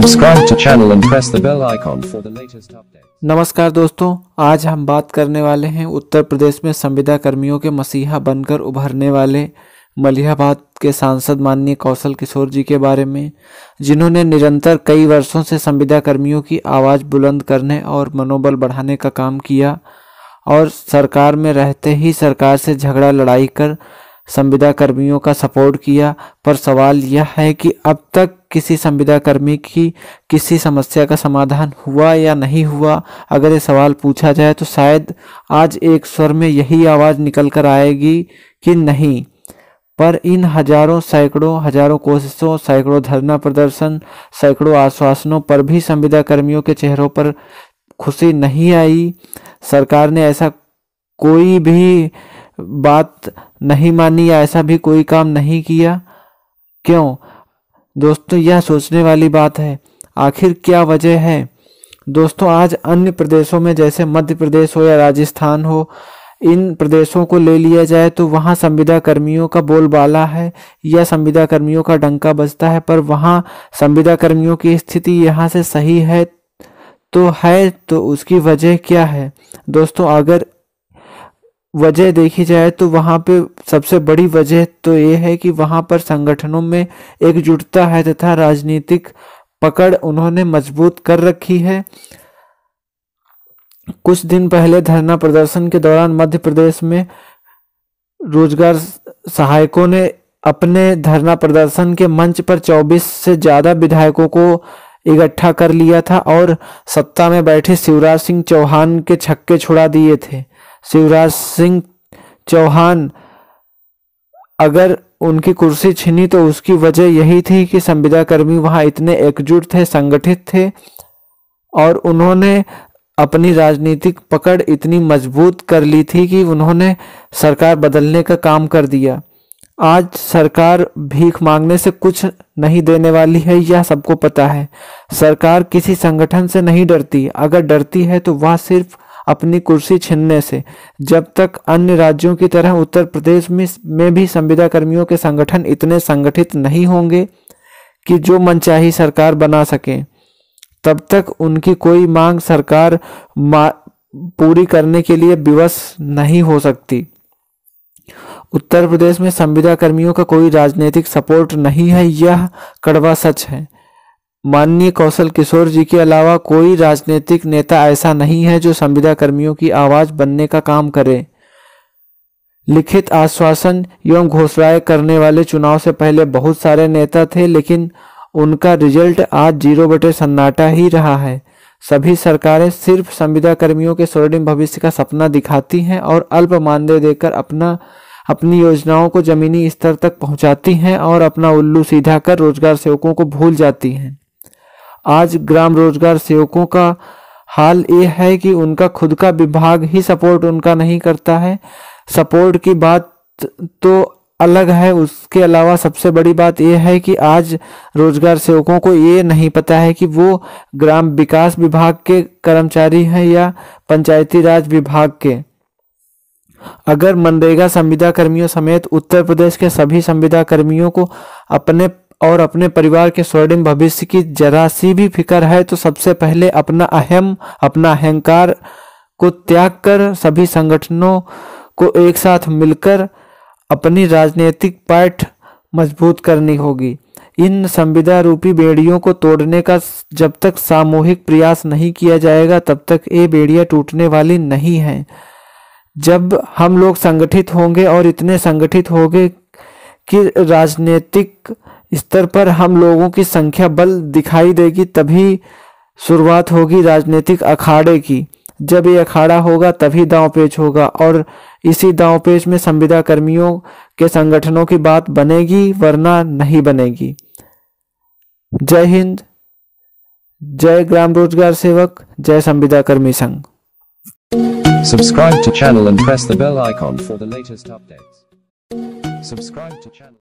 Subscribe to channel and press the bell icon for the latest updates. नमस्कार दोस्तों, आज हम बात करने वाले हैं उत्तर प्रदेश में संविदा कर्मियों के मसीहा बनकर उभरने वाले मलिहाबाद के सांसद माननीय कौशल किशोर जी के बारे में, जिन्होंने निरंतर कई वर्षों से संविदा कर्मियों की आवाज़ बुलंद करने और मनोबल बढ़ाने का काम किया और सरकार में रहते ही सरकार से झगड़ा लड़ाई कर संविदा कर्मियों का सपोर्ट किया। पर सवाल यह है कि अब तक किसी संविदा कर्मी की किसी समस्या का समाधान हुआ या नहीं हुआ। अगर ये सवाल पूछा जाए तो शायद आज एक स्वर में यही आवाज़ निकल कर आएगी कि नहीं। पर इन हजारों कोशिशों, सैकड़ों धरना प्रदर्शन, सैकड़ों आश्वासनों पर भी संविदा कर्मियों के चेहरों पर खुशी नहीं आई। सरकार ने ऐसा कोई भी बात नहीं मानी या ऐसा भी कोई काम नहीं किया। क्यों दोस्तों, यह सोचने वाली बात है। आखिर क्या वजह है दोस्तों? आज अन्य प्रदेशों में जैसे मध्य प्रदेश हो या राजस्थान हो, इन प्रदेशों को ले लिया जाए तो वहाँ संविदा कर्मियों का बोलबाला है या संविदा कर्मियों का डंका बजता है। पर वहाँ संविदा कर्मियों की स्थिति यहाँ से सही है तो उसकी वजह क्या है दोस्तों? अगर वजह देखी जाए तो वहाँ पे सबसे बड़ी वजह तो ये है कि वहाँ पर संगठनों में एकजुटता है तथा राजनीतिक पकड़ उन्होंने मजबूत कर रखी है। कुछ दिन पहले धरना प्रदर्शन के दौरान मध्य प्रदेश में रोजगार सहायकों ने अपने धरना प्रदर्शन के मंच पर 24 से ज़्यादा विधायकों को इकट्ठा कर लिया था और सत्ता में बैठे शिवराज सिंह चौहान के छक्के छुड़ा दिए थे। शिवराज सिंह चौहान अगर उनकी कुर्सी छिनी तो उसकी वजह यही थी कि संविदा कर्मी वहां इतने एकजुट थे, संगठित थे और उन्होंने अपनी राजनीतिक पकड़ इतनी मजबूत कर ली थी कि उन्होंने सरकार बदलने का काम कर दिया। आज सरकार भीख मांगने से कुछ नहीं देने वाली है, यह सबको पता है। सरकार किसी संगठन से नहीं डरती, अगर डरती है तो वह सिर्फ अपनी कुर्सी छीनने से। जब तक अन्य राज्यों की तरह उत्तर प्रदेश में भी संविदा कर्मियों के संगठन इतने संगठित नहीं होंगे कि जो मनचाही सरकार बना सके, तब तक उनकी कोई मांग सरकार पूरी करने के लिए विवश नहीं हो सकती। उत्तर प्रदेश में संविदा कर्मियों का कोई राजनीतिक सपोर्ट नहीं है, यह कड़वा सच है। माननीय कौशल किशोर जी के अलावा कोई राजनीतिक नेता ऐसा नहीं है जो संविदा कर्मियों की आवाज बनने का काम करे। लिखित आश्वासन एवं घोषणाएं करने वाले चुनाव से पहले बहुत सारे नेता थे, लेकिन उनका रिजल्ट आज 0 बटे सन्नाटा ही रहा है। सभी सरकारें सिर्फ संविदा कर्मियों के स्वर्णिम भविष्य का सपना दिखाती हैं और अल्प मानदेय देकर अपनी योजनाओं को जमीनी स्तर तक पहुंचाती हैं और अपना उल्लू सीधा कर रोजगार सेवकों को भूल जाती हैं। आज ग्राम रोजगार सेवकों का हाल ये है कि उनका खुद का विभाग ही सपोर्ट उनका नहीं करता है। सपोर्ट की बात तो अलग है, उसके अलावा सबसे बड़ी बात यह है कि आज रोजगार सेवकों को ये नहीं पता है कि वो ग्राम विकास विभाग के कर्मचारी हैं या पंचायती राज विभाग के। अगर मनरेगा संविदा कर्मियों समेत उत्तर प्रदेश के सभी संविदा कर्मियों को अपने परिवार के स्वर्णिम भविष्य की जरा सी भी फिक्र है तो सबसे पहले अपना अहंकार को त्याग कर सभी संगठनों को एक साथ मिलकर अपनी राजनीतिक पैठ मजबूत करनी होगी। इन संविदा रूपी बेड़ियों को तोड़ने का जब तक सामूहिक प्रयास नहीं किया जाएगा तब तक ये बेड़ियां टूटने वाली नहीं हैं। जब हम लोग संगठित होंगे और इतने संगठित होंगे कि राजनीतिक स्तर पर हम लोगों की संख्या बल दिखाई देगी, तभी शुरुआत होगी राजनीतिक अखाड़े की। जब ये अखाड़ा होगा तभी दांव पेच होगा और इसी दांव पेच में संविदा कर्मियों के संगठनों की बात बनेगी, वरना नहीं बनेगी। जय हिंद, जय ग्राम रोजगार सेवक, जय संविदा कर्मी संघ। Subscribe to channel and press the bell icon for the latest updates. Subscribe to channel.